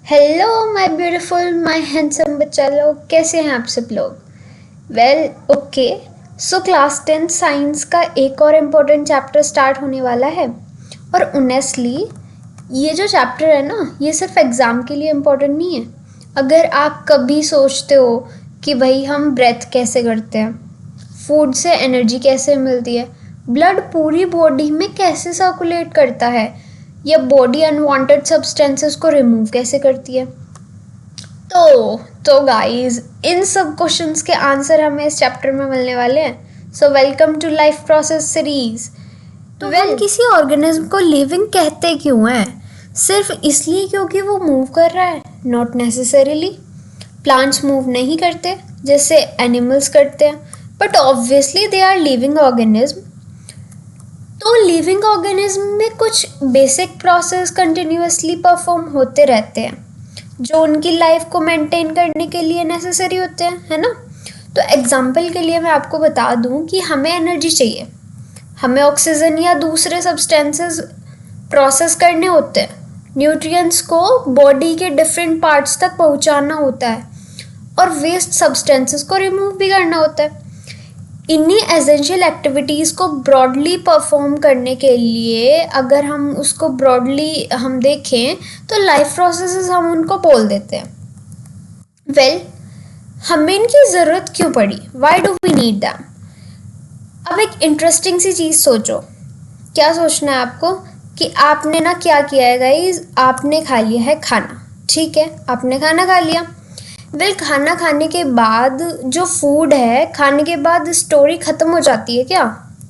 Hello my beautiful my handsome बच्चा लोग, कैसे हैं आप सब लोग? Well okay, so class 10 science का एक और इम्पोर्टेंट चैप्टर स्टार्ट होने वाला है। और ऑनेस्टली ये जो चैप्टर है ना, ये सिर्फ एग्ज़ाम के लिए इम्पोर्टेंट नहीं है। अगर आप कभी सोचते हो कि भाई हम ब्रेथ कैसे करते हैं, फूड से एनर्जी कैसे मिलती है, ब्लड पूरी बॉडी में कैसे सर्कुलेट करता है, या बॉडी अनवांटेड सब्सटेंसेस को रिमूव कैसे करती है, तो गाइस इन सब क्वेश्चंस के आंसर हमें इस चैप्टर में मिलने वाले हैं। So welcome to life process series. तो हम किसी ऑर्गेनिज्म को लिविंग कहते क्यों हैं? सिर्फ इसलिए क्योंकि वो मूव कर रहा है? Not necessarily. प्लांट्स मूव नहीं करते जैसे एनिमल्स करते हैं, but obviously they are living organism. तो लिविंग ऑर्गेनिज्म में कुछ बेसिक प्रोसेस कंटिन्यूअसली परफॉर्म होते रहते हैं जो उनकी लाइफ को मेंटेन करने के लिए नेसेसरी होते हैं, है ना? तो एग्जांपल के लिए मैं आपको बता दूं कि हमें एनर्जी चाहिए, हमें ऑक्सीजन या दूसरे सब्सटेंसेस प्रोसेस करने होते हैं, न्यूट्रिएंट्स को बॉडी के डिफरेंट पार्ट्स तक पहुंचाना होता है और वेस्ट सब्सटेंसेस को रिमूव भी करना होता है। इन्हीं एसेंशियल एक्टिविटीज़ को ब्रॉडली परफॉर्म करने के लिए अगर हम उसको ब्रॉडली हम देखें तो लाइफ प्रोसेसेस हम उनको बोल देते हैं। वेल, हमें इनकी ज़रूरत क्यों पड़ी? Why do we need them? अब एक इंटरेस्टिंग सी चीज़ सोचो। क्या सोचना है आपको कि आपने ना क्या किया है गाइस, आपने खा लिया है खाना, ठीक है, आपने खाना खा लिया। वेल, खाना खाने के बाद जो फूड है, खाने के बाद स्टोरी ख़त्म हो जाती है क्या?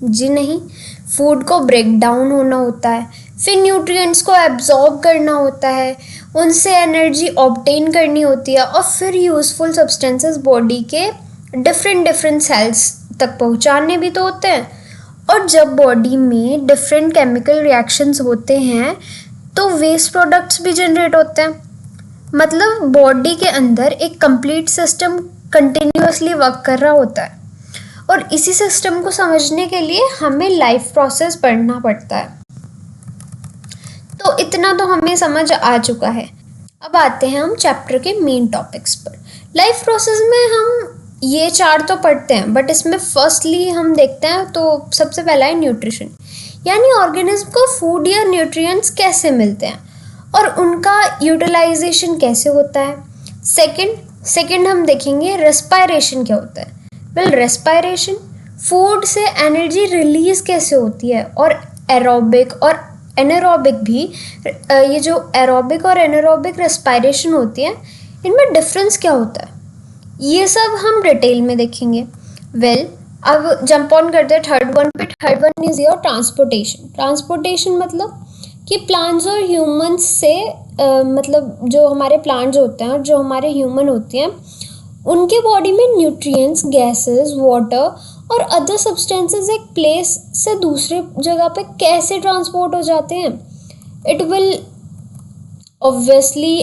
जी नहीं, फूड को ब्रेक डाउन होना होता है, फिर न्यूट्रिएंट्स को एब्जॉर्ब करना होता है, उनसे एनर्जी ऑब्टेन करनी होती है और फिर यूज़फुल सब्सटेंसेस बॉडी के डिफरेंट सेल्स तक पहुंचाने भी तो होते हैं। और जब बॉडी में डिफरेंट केमिकल रिएक्शंस होते हैं तो वेस्ट प्रोडक्ट्स भी जनरेट होते हैं। मतलब बॉडी के अंदर एक कंप्लीट सिस्टम कंटिन्यूअसली वर्क कर रहा होता है और इसी सिस्टम को समझने के लिए हमें लाइफ प्रोसेस पढ़ना पड़ता है। तो इतना तो हमें समझ आ चुका है। अब आते हैं हम चैप्टर के मेन टॉपिक्स पर। लाइफ प्रोसेस में हम ये 4 तो पढ़ते हैं, बट इसमें फर्स्टली हम देखते हैं तो सबसे पहला है न्यूट्रिशन, यानी ऑर्गेनिज्म को फूड या न्यूट्रिएंट्स कैसे मिलते हैं और उनका यूटिलाइजेशन कैसे होता है। सेकंड हम देखेंगे रेस्पायरेशन क्या होता है। वेल, रेस्पायरेशन फूड से एनर्जी रिलीज कैसे होती है और एरोबिक और एनारोबिक भी। ये जो एरोबिक और एनारोबिक रेस्पायरेशन होती है, इनमें डिफरेंस क्या होता है, ये सब हम डिटेल में देखेंगे। वेल, अब जंप ऑन करते हैं थर्ड वन पे। Third one is your transportation मतलब कि प्लांट्स और ह्यूमंस से मतलब जो हमारे प्लांट्स होते हैं और जो हमारे ह्यूमन होते हैं, उनके बॉडी में न्यूट्रिएंट्स, गैसेस, वाटर और अदर सब्सटेंसेस एक प्लेस से दूसरे जगह पे कैसे ट्रांसपोर्ट हो जाते हैं। It will obviously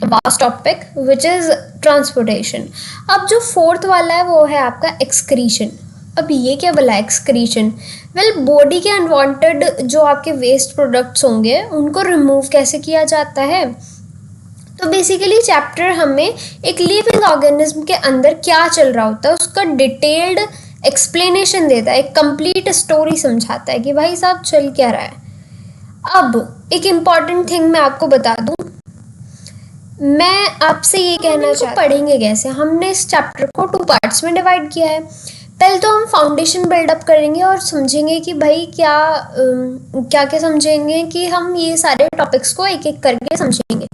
vast topic which is transportation. अब जो फोर्थ वाला है वो है आपका एक्सक्रीशन। अब ये क्या भला एक्सक्रीशन? वेल, बॉडी के अनवांटेड जो आपके वेस्ट प्रोडक्ट्स होंगे उनको रिमूव कैसे किया जाता है। तो बेसिकली चैप्टर हमें एक लिविंग ऑर्गेनिज्म के अंदर क्या चल रहा होता है उसका डिटेल्ड एक्सप्लेनेशन देता है, एक कंप्लीट स्टोरी समझाता है कि भाई साहब चल क्या रहा है। अब एक इम्पॉर्टेंट थिंग मैं आपको बता दूं, मैं आपसे ये कहना चाहती हूँ पढ़ेंगे कैसे। हमने इस चैप्टर को 2 पार्ट्स में डिवाइड किया है। पहले तो हम फाउंडेशन बिल्डअप करेंगे और समझेंगे कि भाई क्या समझेंगे कि हम ये सारे टॉपिक्स को एक एक करके समझेंगे।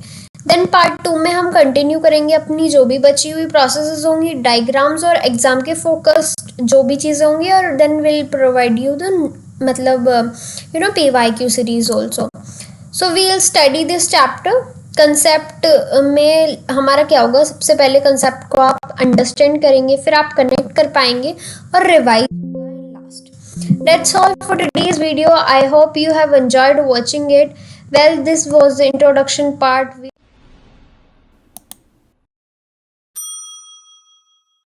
देन पार्ट 2 में हम कंटिन्यू करेंगे अपनी जो भी बची हुई प्रोसेसेस होंगी, डायग्राम्स और एग्जाम के फोकस जो भी चीज़ें होंगी, और then will provide you the मतलब PYQ series also. So we will study this chapter. Concept में हमारा क्या होगा, सबसे पहले कंसेप्ट को आप अंडरस्टैंड करेंगे, फिर आप कनेक्ट कर पाएंगे और revise last. That's all for today's video. I hope you have enjoyed watching it. Well, this was the introduction part.